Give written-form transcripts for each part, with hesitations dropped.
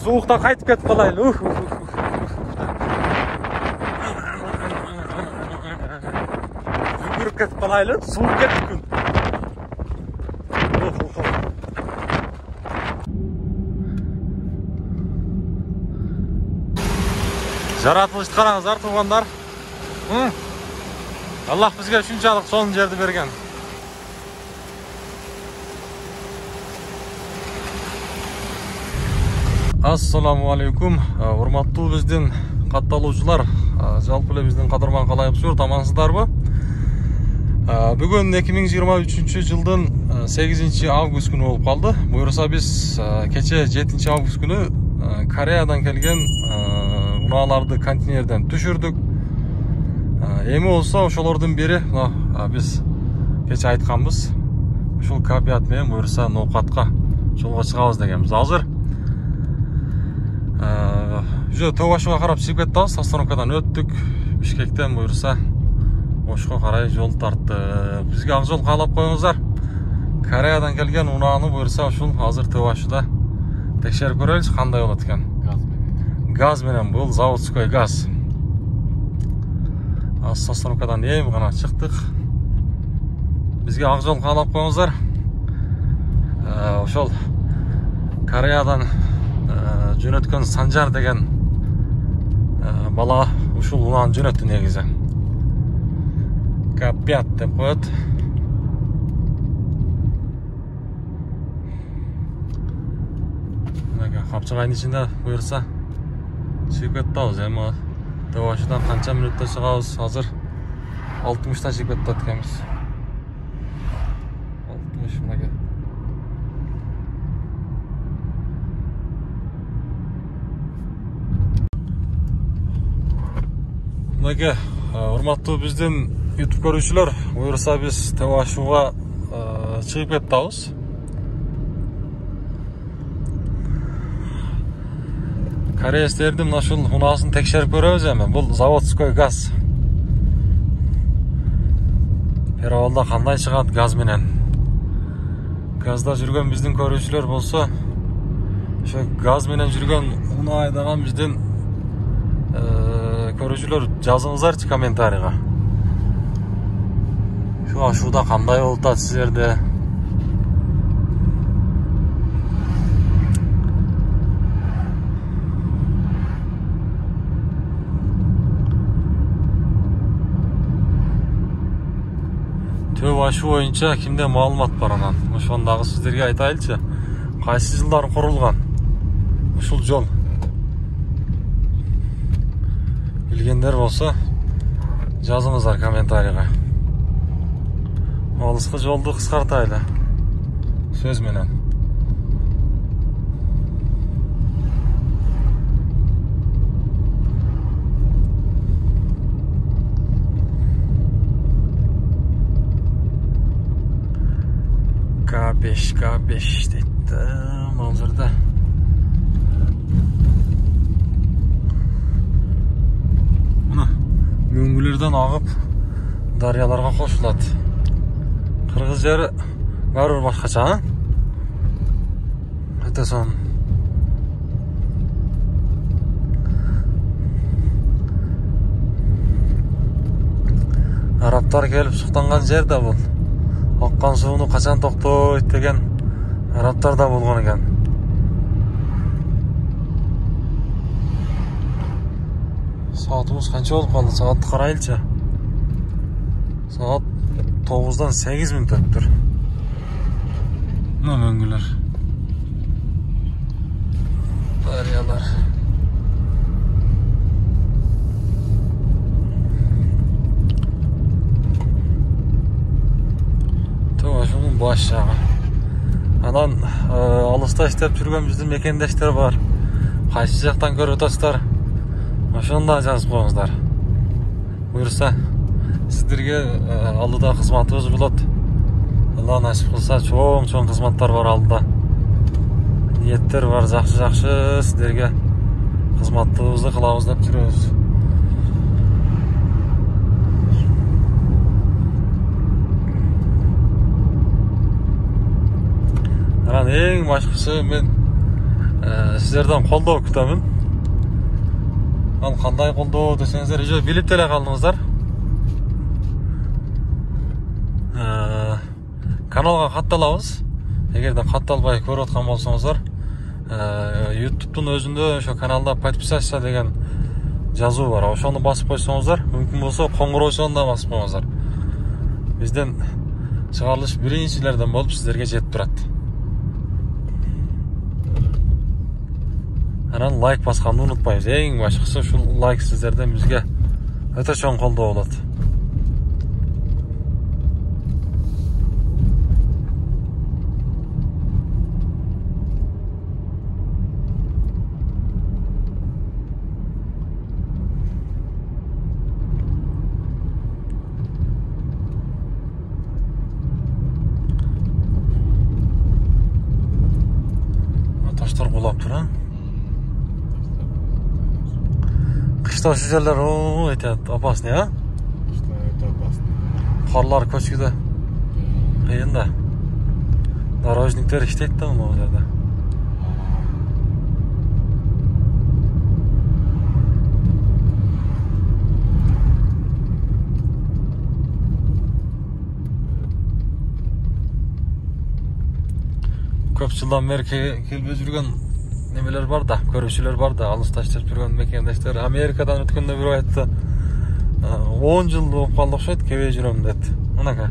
Soğukta qaytib ketip qalaylı. Yugurib ketip qalaylı. Soğuk ketip kun. Жаратылышты қараңыздар туғандар. Аллах бізге шунчалық сонун жерді берген. Ассаламу алейкум. Урматтуу биздин катталуучулар, жалпы эле биздин кадырман калайыкчылар, тамансыздарбы? Бүгүн 2023 жылдын 8 август күнү болуп калды. Буюрса биз кече 7 август күнү Кореядан келген унааларды контейнерден түшүрдүк. Эми болсо ошолордун бири биз кече айтканбыз. Ушул капият менен буюрса ноокатка жолго чыгабыз дегенбиз. Азыр уже Тоо-Ашуга карап чыгып кеттибиз. Остановкадан өттүк. Бишкектен буюрса Ошко карай жол тарттык. Бизге ак жол каалап коюңуздар. Кореядан келген унааны буюрса ушул азыр Тоо-Ашуда текшерип көрөлүчү кандай болот экен. Газ менен, бул заводской газ. Остановкадан эми гана чыктык. Бизге ак жол каалап коюңуздар. Ошол Кореядан жөнөткөн Санжар деген бала ушул унааны жөнөттү негизи. Капят деп коет. Капчыгайдын ичинде буюрса чыгып кеттабыз. Эми Тоо-Ашудан канча мүнөттө чыгабыз? Азыр 60та чыгып кетет экенбиз. 60 мынага. Мынага урматтуу биздин YouTube көрүүчүлөр, буюрса биз Тоо-Ашуга чыгып кеттабыз. Кореецтердин мына ушул унаасын текшерип көрөбүз эми. Бул заводской газ. Перевалда кандай чыгат газ менен? Газда жүргөн биздин көрүүчүлөр болсо, ошо газ менен жүргөн унаа айдаган биздин көрүүчүлөр жазыңыздарчы комментарийга. Şu Ашуда кандай болуп атат силерде? Тоо-Ашу боюнча кимде маалымат бар анан? Ошону дагы сиздерге айтайлычы. Кайсы жылдары курулган ушул жол? Билгендер болсо жазыңыздар комментарийга. Алыскы жолду кыскартайлы сөз менен. K5 deydi. Ал жерде мына мөңгүлөрдөн агып дарыяларга кошулат. Кыргыз жери баары башкача, өтө сон. Арабтар келип суктанган жер да бул. Аккан сууну качан токтойт деген арабтар да болгон экен. Саатыбыз канча болуп калды? Саатты карайлычы. Саат 9'dan 8 minut öttür. Ne möngüler. Daryalar. Too-Ашунун баш жагы. Анан алыста иштеп жүргөн биздин мекендештер бар. Кайсы жактан көрүп атасыздар? Ошону да жазып коюңуздар. Буюрса сиздерге алдыда кызматыбыз болот. Алла насип кылса, чоң кызматтар бар алдыда. Ниеттер бар, жакшы сиздерге кызматыбызды кылабыз деп жүрөбүз. Анан эң башкысы мен Сіздерден қолдау күтемін. Ал қандай қолдау десеңіздер, уже биліп теле қалдыңыздар. Каналға қатталабыз. Егер де қатталбай көріп отқан болсаңыздар, YouTube'тың өзінде ошо каналда подписаться деген жазуу бар. Ошоны басып койсоңуздар, мүмкүн болсо коңгуроосуна да басып коюңуздар. Бизден чыгарылыш биринчилерден болуп сиздерге жетип турат. Анан лайк басканды унутпайбыз. Эң башкысы ушул лайк сиздерден бизге өтө чоң колдоо болот. Таштар кулап тур, а? Кышта ушу жерлер өтөт опасный, а? Кышта өтө опасный. Карлар көчкүдө. Кыйын да. Дорожниктер иштейт да могу жерде. Көп жылдан бери келбей жүргөн немелер бар да, көрүүчүлөр бар да, алыста иштеп жүргөн мекендештер. Америкадан өткөндө бирөө айтты, 10 жыл болуп калды окшойт, келбей жүрөм деп. Мынакей.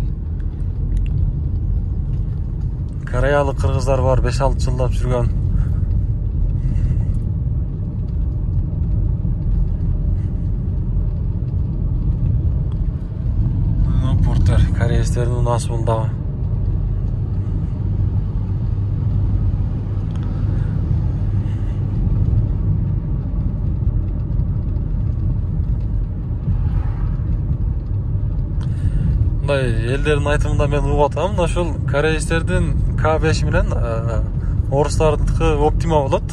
Кореялык кыргыздар бар, 5-6 жылдап жүргөн. Порттар, кореецтердин унасы бул дагы. Элдердин айтымында мен угуп атам, ошол кореецтердин К5 менен орустардыкы оптима болот.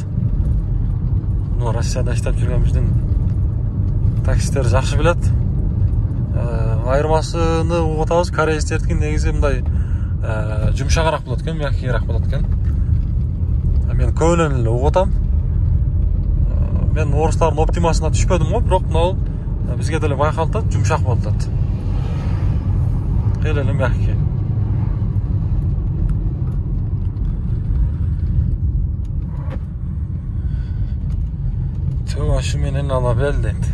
Россияда иштеп жүргөн биздин таксисттер жакшы билет. Айырмасыны угуп атабыз, кореецтердики негизи мындай жумшагыраак болот экен, мягкийраак болот экен. Мен көбүнөн эле угуп атам. Мен орустардын оптимасына түшпөдүм го, бирок мынау бизге деле байкалып атат, жумшак болуп атат. Қилелі мягкий. Төө ашы менен ала бел дейт.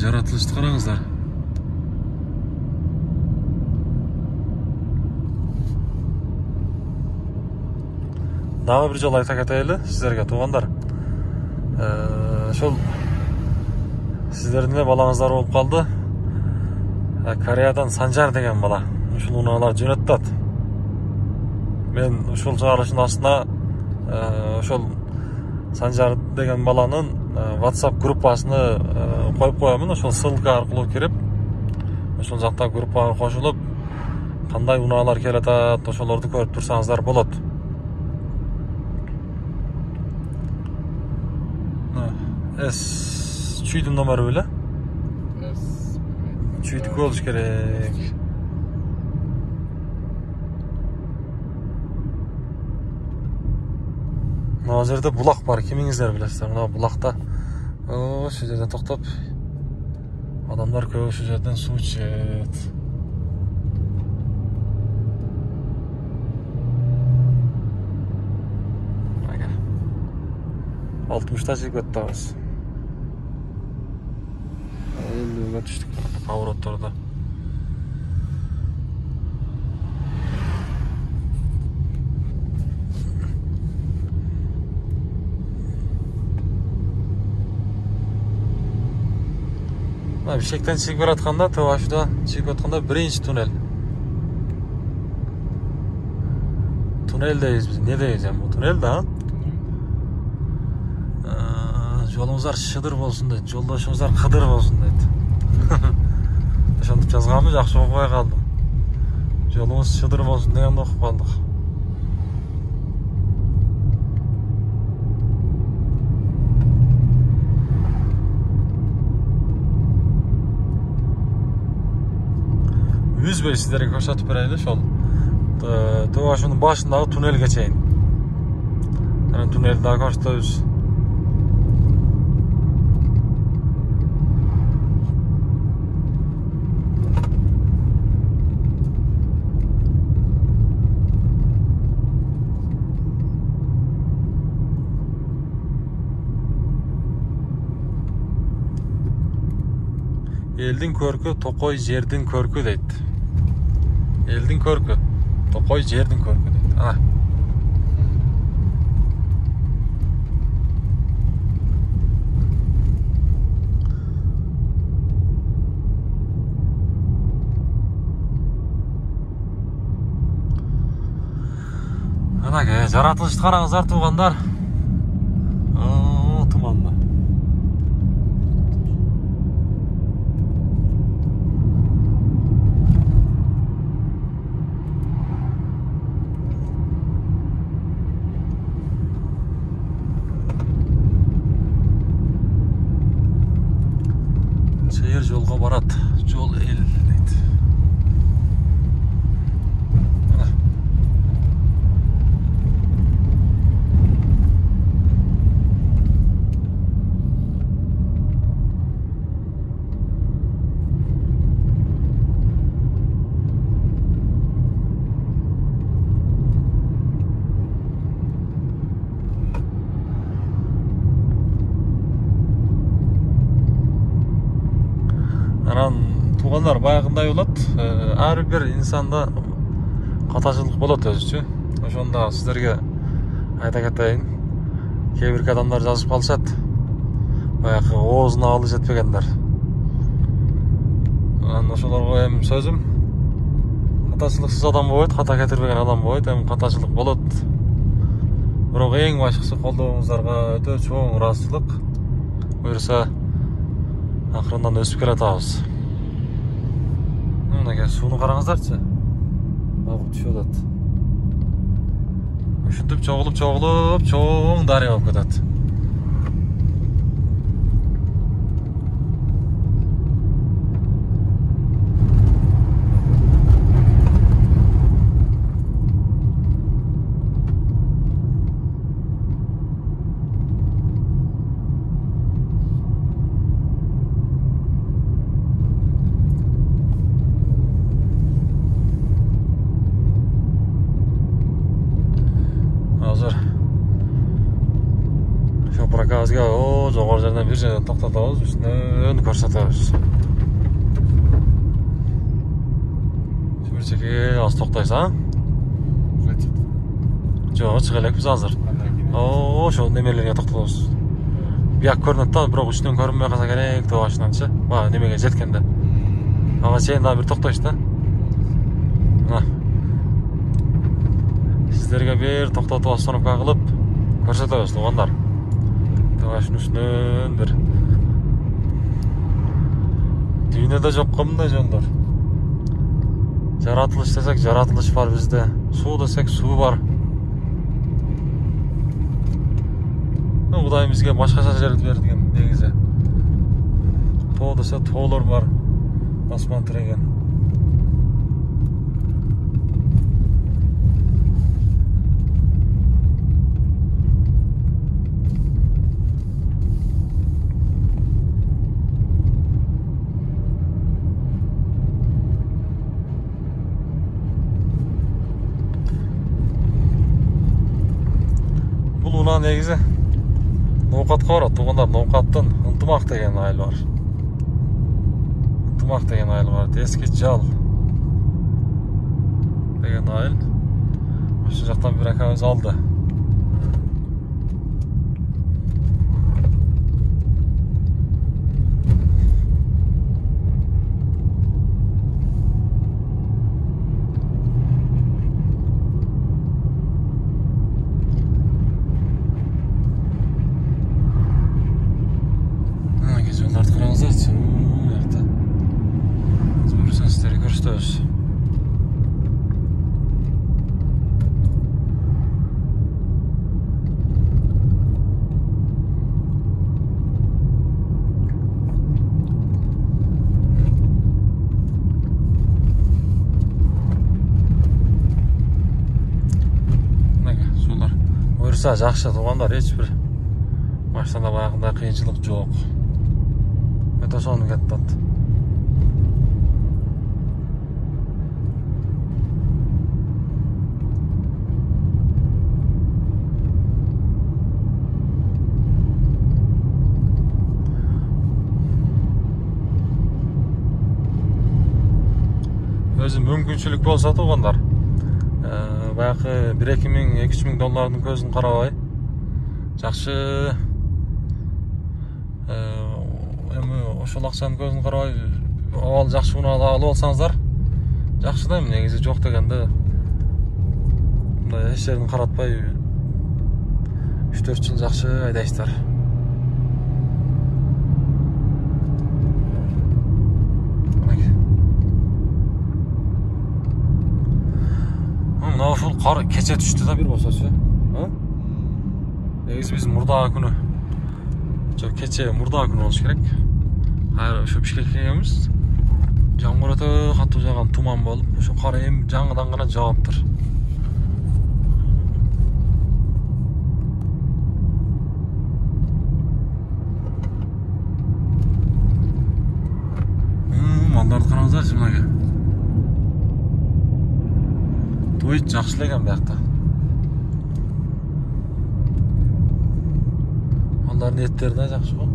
Жаратылышты караңыздар. Дагы бир жолу айта кетели сиздерге, туугандар. Ошол сиздердин эле балаңыздар болуп калды. Кореядан Санжар деген бала. Ушул унаалар жөнөттү. Мен ушул чыгарылыштын астына ошол Санжар деген баланын WhatsApp группасыны коюп коемун. Ошол ссылка аркылуу кирип, ошол жакта группага кошулуп, кандай унаалар келатат, ошолорду көрүп турсаңыздар болот. Чүйдүн номеру беле? Чүйдүк болуш керек. Мына жерде булак бар, кимиңиздер билесиздер? Мына булакта ошол жерден токтоп, адамдар көп ошол жерден суу ичет. Ага. 60-та чыгып кеттабыз. Элүүгө түштүк повороттордо. Бишкектен чыгып баратканда, Төвашыда чыгып атканда биринчи туннель. Туннель дейбиз биз. Не дейбиз эми бул туннель да? Жолуңуздар шыдыр болсун дейт, жолдошуңуздар кыдыр болсун дейт. Ошентип жазганмы, жакшы окубай калдым. Жолуңуз шыдыр болсун дегенди окуп калдык. үзбей сіздерге көрсетіп берейін ошол тоо ошонун башындагы туннелге чейин. Анан туннелди дагы көрсөтөбүз. Элдин көркү, токой жердин көркү дейт. Элдин көркү, токой жердин көркү дейт. Ана. Анаке, жаратылышты караңыздар туугандар. Туманды. Чейир жолго барат. Жол эл дейт. Анан туугандар баягындай болот. Ар бир инсанда катачылык болот өзүчө. Ошондо сиздерге айта кетейин. Кээ бир адамдар жазып калышат. Баягы оозуна алы жетпегендер. Анан ошолорго эми сөзүм, катачылыксыз адам болбойт, ката кетирбеген адам болбойт, эми катачылык болот. Бирок эң башкысы колдооңуздарга өтө чоң ыраазычылык. Буюрса акырындан өсүп келатабыз. Мынакей сууну караңыздарчы. Агып түшүп атат. Ушинтип чогулуп чоң дарыя болуп кетет. Азыр шопракабызга жогору жерден бир жерден токтотобуз, үстүнөн көрсөтөбүз. Бир аз токтойсуз, а? Жок, чыга элекпиз азыр. Ошол немелерге токтотобуз. Бияк көрүнөт да, бирок үстүнөн көрүнбөй калса керек, тоо башынанчы. Баа немеге жеткенде. Ага чейин дагы бир токтойсуз да. Сиздерге бир токтотуп остановка кылып көрсөтөбүз туугандар. Ташын үстүнөн бир дүйнөдө жокко мындай жолдор. Жаратылыш десек, жаратылыш бар бизде. Суу десек, суу бар. Кудайым бизге башкача жерди берген негизи. Тоо десе, тоолор бар. Асман тиреген. Бул негизи ноокатка барат туугандар. Ноокаттын ынтымак деген айыл бар. Ынтымак деген айыл бар. Эски жал деген айыл. Ошол жактан бир акабыз алды. Görüşürüz. Трасса жақсы туғандар, ешбір машинада баяғындай қиыншылық жоқ. Өте соны кеттат. Өзі мүмкіншілік болса туғандар. Баяғы 1-2 мың, 2-3 мың доллардың көзін қарабай. Жақшы ошол ақшаның көзін қарабай, авал жақшы мұны алып алсаңыздар, жақшы дайым, негізі жоқ дегенде еш жерін қаратпай 3-4 жыл жақшы айдайсыздар. Мынау ошол қар кече түштү да бир болсочу. Негизи биз мурдагы күнү, кече мурдагы күнү болуш керек. Кайра ошо Бишкекке келебиз. Жамгыр өтө катуу жааган, туман болуп, ошо кар эми жаңыдан гана жагаптыр. Малдарды караңыздарчы мынага. Той жақсы екен бұяқта. Малдардың еттері де жақсы ғой.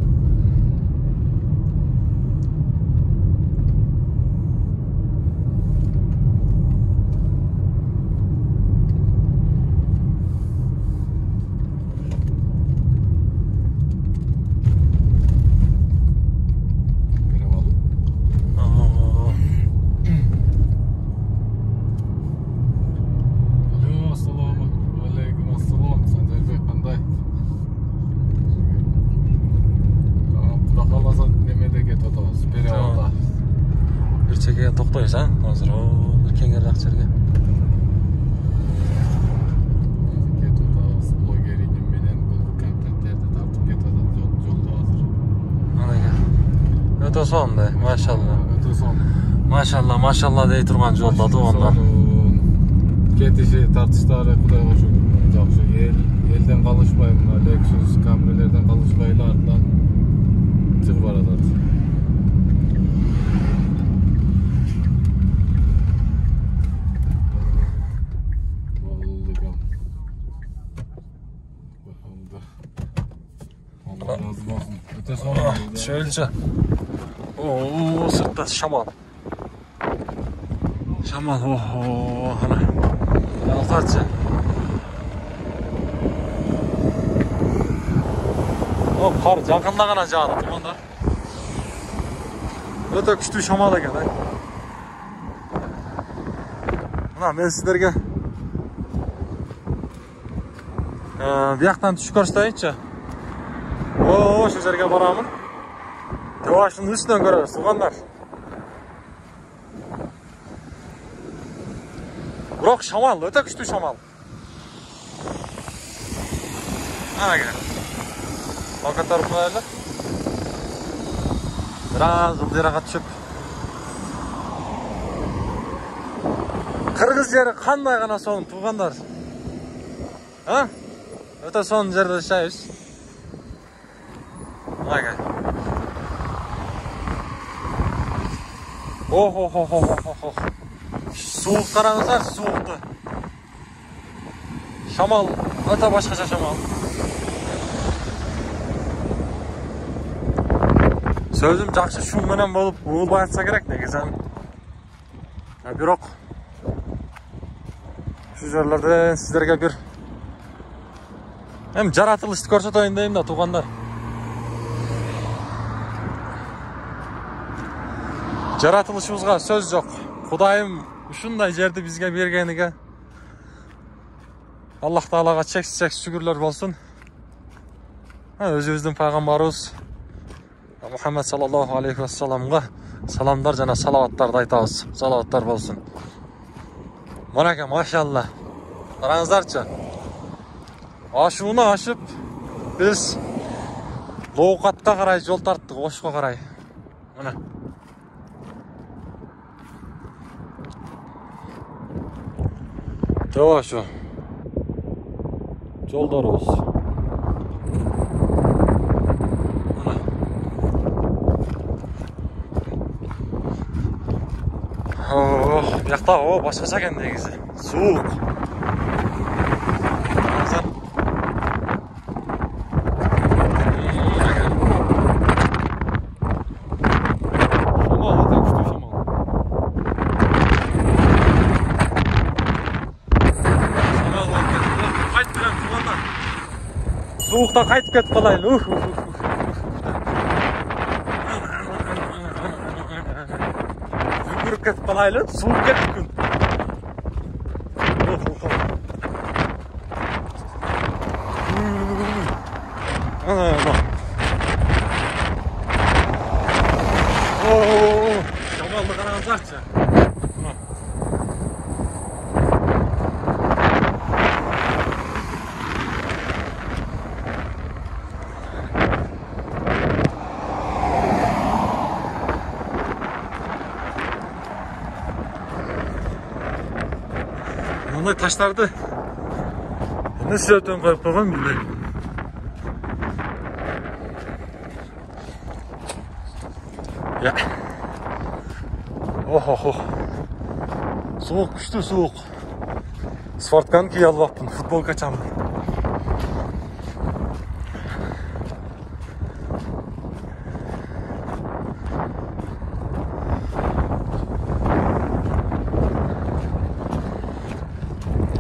Çekeye toktayız ha, hazır o bir kenger rakçırga. Öte sonda, maşallah. Öte son. Maşallah, maşallah dey turgan jolda tuğanlar. Ketişi tartışları Kudayga şükür жақсы. Elden kalışmay bunlar, Lexus, Camry'lerden kalışmayla ardından çıkıp aradılar. Şöylece. Oo, sırtta şamal. Şamal, oho, hala. Yaltarca. O kar жақында ғана жağdı, tumanlar. Öte küçtü şamal eken. Mına ben sizlerge bir yaktan düşük karşılayınca şu жерге baramın. Tevaşının üstünden görürüz, tuğanlar. Bırak şamal, öte küçtü şamal. Ana gel. Arka tarafına öyle. Biraz ıldırağa düşüp. Kırgız yeri kanday gana soğun, tuğanlar. Ha? Öte son yerde yaşayız. Ana gel. Oh. Soğuk qarаңыздар, soğuktu. Şamal, öte başkaça şamal. Sözüm жақсы шум менен болуп, уылбай атса керек негизен. Бирок şu жерлерден сиздерге бир эми жаратылышты көрсөтөйүн дейм да, туугандар. Жаратылышыбызга сөз жок. Кудайым ушундай жерди бизге бергениге Аллах Таалага чексиз шүгүрлөр болсун. Өзүбүздүн пайгамбарыбыз Muhammed sallallahu aleyhi ve sellem'ga salamlar jana salavаттарды айтабыз. Salavаттар болсун. Мынакей, машалла. Караңыздарчы. Ашууну ашып, биз Лоокатка карай жол тарттык, Ошко карай. Мына. Жоо ошо. жолдорубуз. Бuyakta o başkaça ekan negizi. Soğuk. Hazır. Şamal öte güçlü şamal. Şamal olup ketdi. Qayt bilen turganda. Soğukta qaytып ketip kalaylı. Yürüp ketip kalaylı. Soğuk ketip gün. Ana bak. Şamallı karanlıkça. Bunday taşlardı ne sebepten koyup koygan bilmiyorum. Ya. Oh. Soğuk güçlü soğuk. Sportkan ki yalvaptın futbol kaçamın.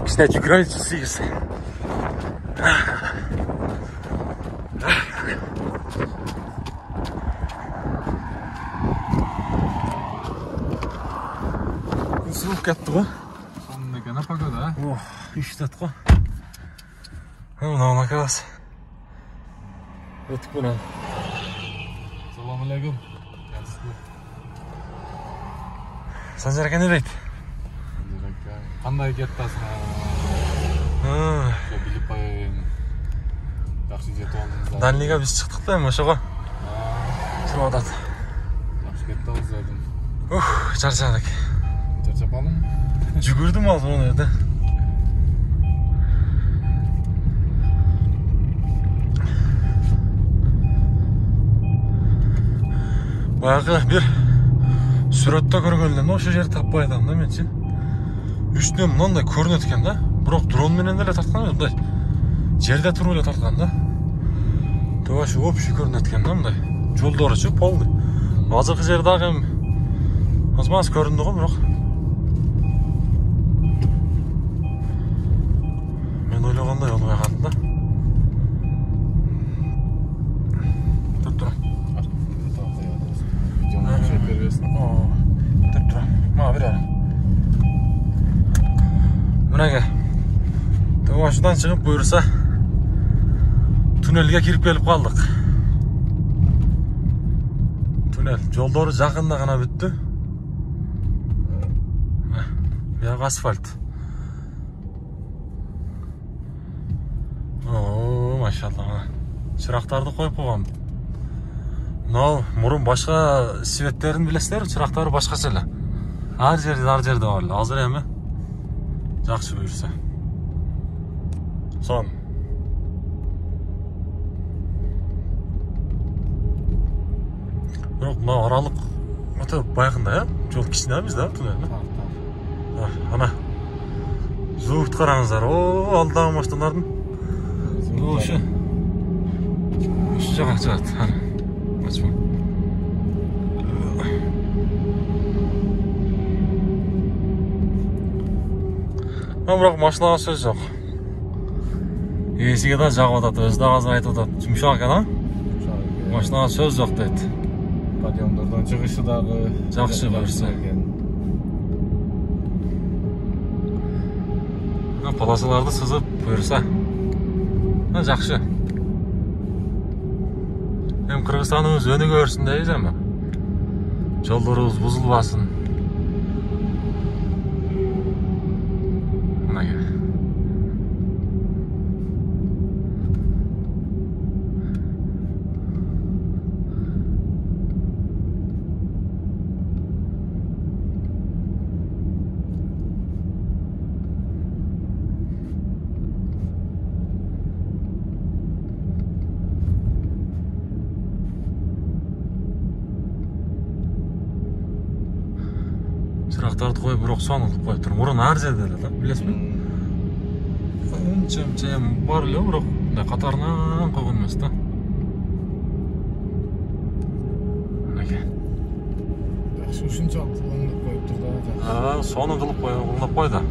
Biz ne cügrayıcısıyız. Soğuk ketdi go. Sonunda gene pagoda. İşlet go. Mına karas. Ötüp buna. Assalamu alaikum. Yaxshi. Sancar ne deydi? Qanday ketdasin? Bilib qo'ying. Yaxshi jetib oldingizlar. Danliga biz chiqdik da o'shaga. Turmadat. Yaxshi ketdingiz dedim. Charchadik. Charchab oldingmi? Yugurdim hozir o yerda. Bayaqı bir suratda ko'rganlarni o'sha yerda topib aytamda menchi. Üstüne mınday ko'rinadi ekan-da. Biroq dron menen эле tartkan эмес, мындай жерде туруп эле тарткан да. Тоба шу общий ko'rinadi ekan-da мындай. Жолдору-чу полный. Азыркы жер дагы эми азмаз көрүндү го, бирок мен ойлогондой болбой калды да. Тур. Videonu çekip berbesin. Тур. Мага бер. Мынага. Тоба шудан чыгып буйрса туннелге кирип келип калдык. Tünel. Жолдору жакында гана бүттү. Бияк асфальт. Машалла. Чырактарды коюп койгон. Мынау мурун башка светтерин билесиздер, чырактары башкача эле. Ар жерде бар эле. Азыр эми жакшы буйрса. Сон. Бирок мына аралык өтө байкында, я? Жол кичине эмес да, туннель. Ана. Зугт караңыздар. Алдагы машиналардын. Ошо. Ошо жака чыгат. Ачма. Бирок машинага сөз жок. Эсиге да жагып атат, өзү да азыр айтып атат. Жумшак экен, а? Машинага сөз жок дейт. Подъемдордон чыгышы дагы жакшы буйрса. Полосаларды сызып буйрса. Жакшы. Эми Кыргызстаныбыз өнүгө берсин дейбиз эми. Жолдорубуз бузулбасын. Мынага. Çıraqtарды koyup bırak son olup koyup durun. Murun ar жерде эле да, билесизби? Önçem бар эле, бирок мындай катарынан койгон эмес да. Yaxşı ушунчалык кылыңдап коюптур да. Соны кылып кылып кой да.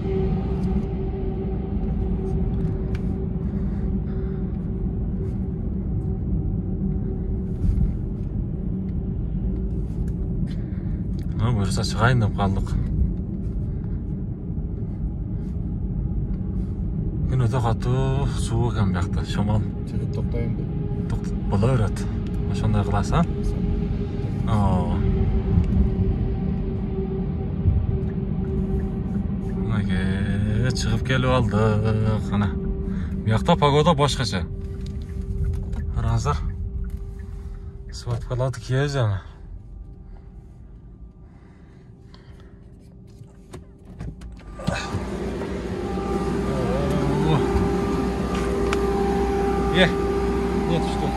Буюрса чыгайын деп калдык. Күн өтө катуу, суу экен биякта, шамал. Чыгып токтойм деп. Бола берет. Ошондой кыласың, а? Мынакей чыгып келип алдык. Кана. Биякта погода башкача. Караңыздар. Сваткаларды кийебиз аны. Нет, что?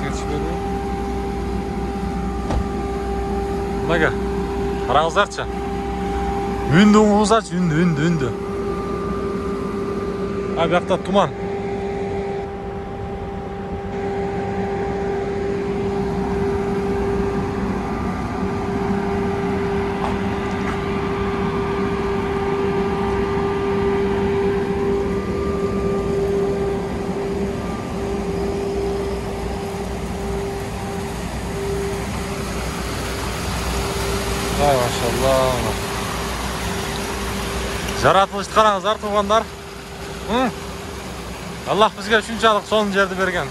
Geçmedi. Мынага. Караңыздарчы. Үндү угузач, үндү. Биякта туман. Ай, машалла. Жаратылышты караңыздар, туугандар. Аллах бизге ушунчалык сонун жерди берген.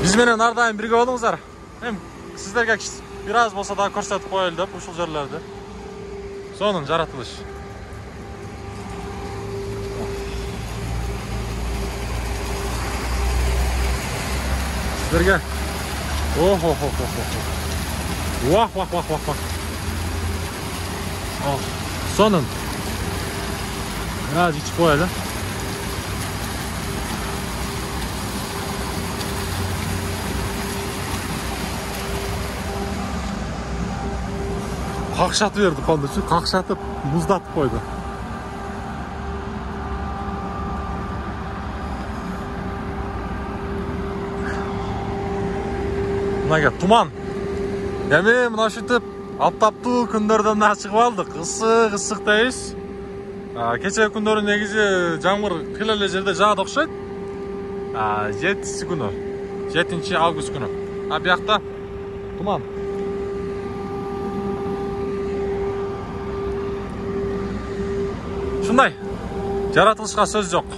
Биз менен ар дайым бирге болуңуздар. Эми сиздерге бир аз болсо да көрсөтүп коелу деп ушул жерлерди. Сонун жаратылыш. Сиздерге. Вах. Сонун. Biraz içip koyalım. Kakşatı verdi kondusu. Kakşatıp buzdatıp koydu. Mına tuman. Demi mına şutip аптаптуу күндөрдөн да чыгып алдык. Ысык дейбиз. Кечээ күндөрү негизи жамгыр кыл эле жерде жаат окшойт. 7-күнү. 7-август күнү. Биякта туман. Ушундай. Жаратылышка сөз жок.